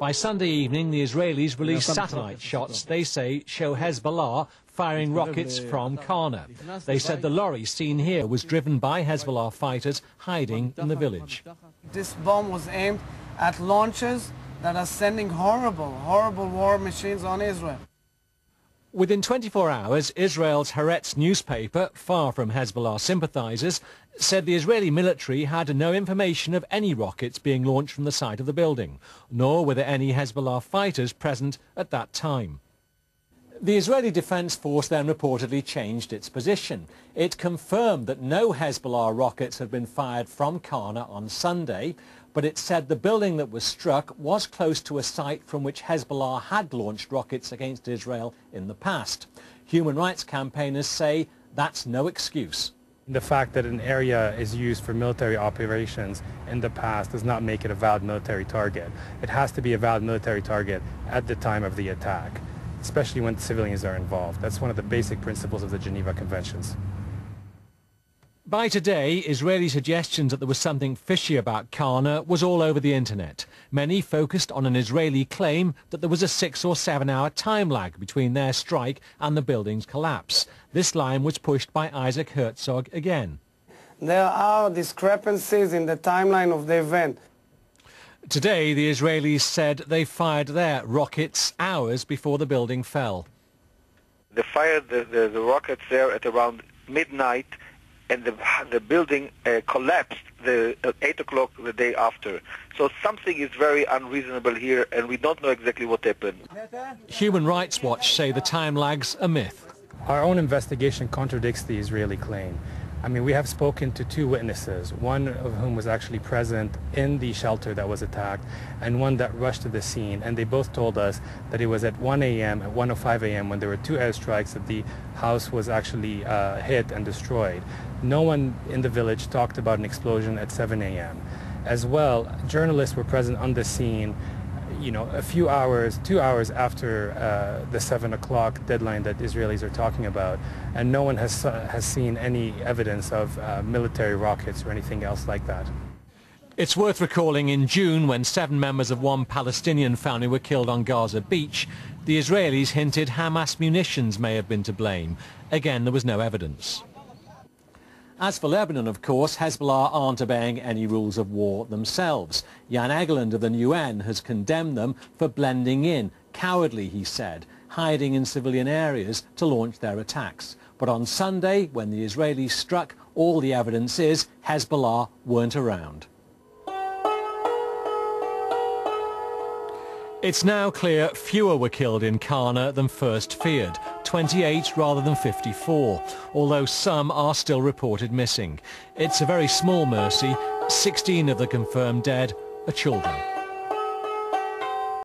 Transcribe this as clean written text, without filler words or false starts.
By Sunday evening, the Israelis released satellite shots they say show Hezbollah firing rockets from Qana. They said the lorry seen here was driven by Hezbollah fighters hiding in the village. This bomb was aimed at launchers that are sending horrible war machines on Israel. Within 24 hours, Israel's Haaretz newspaper, far from Hezbollah sympathizers, said the Israeli military had no information of any rockets being launched from the site of the building, nor were there any Hezbollah fighters present at that time. The Israeli Defense Force then reportedly changed its position. It confirmed that no Hezbollah rockets had been fired from Qana on Sunday, but it said the building that was struck was close to a site from which Hezbollah had launched rockets against Israel in the past. Human rights campaigners say that's no excuse. The fact that an area is used for military operations in the past does not make it a valid military target. It has to be a valid military target at the time of the attack, especially when civilians are involved. That's one of the basic principles of the Geneva Conventions. By today, Israeli suggestions that there was something fishy about Qana was all over the internet. Many focused on an Israeli claim that there was a 6 or 7 hour time lag between their strike and the building's collapse. This line was pushed by Isaac Herzog again. There are discrepancies in the timeline of the event. Today, the Israelis said they fired their rockets hours before the building fell. They fired the rockets there at around midnight, and the building collapsed at 8 o'clock the day after. So something is very unreasonable here, and we don't know exactly what happened. Human Rights Watch say the time lag's a myth. Our own investigation contradicts the Israeli claim. I mean, we have spoken to 2 witnesses, one of whom was actually present in the shelter that was attacked, and one that rushed to the scene, and they both told us that it was at 1 a.m., at 1:05 a.m., when there were 2 airstrikes, that the house was actually hit and destroyed. No one in the village talked about an explosion at 7 a.m. As well, journalists were present on the scene, you know, a few hours, 2 hours after the 7 o'clock deadline that Israelis are talking about, and no one has seen any evidence of military rockets or anything else like that. It's worth recalling in June, when 7 members of one Palestinian family were killed on Gaza Beach, the Israelis hinted Hamas munitions may have been to blame. Again, there was no evidence. As for Lebanon, of course, Hezbollah aren't obeying any rules of war themselves. Jan Egeland of the UN has condemned them for blending in, cowardly, he said, hiding in civilian areas to launch their attacks. But on Sunday, when the Israelis struck, all the evidence is Hezbollah weren't around. It's now clear fewer were killed in Qana than first feared, 28 rather than 54, although some are still reported missing. It's a very small mercy. 16 of the confirmed dead are children.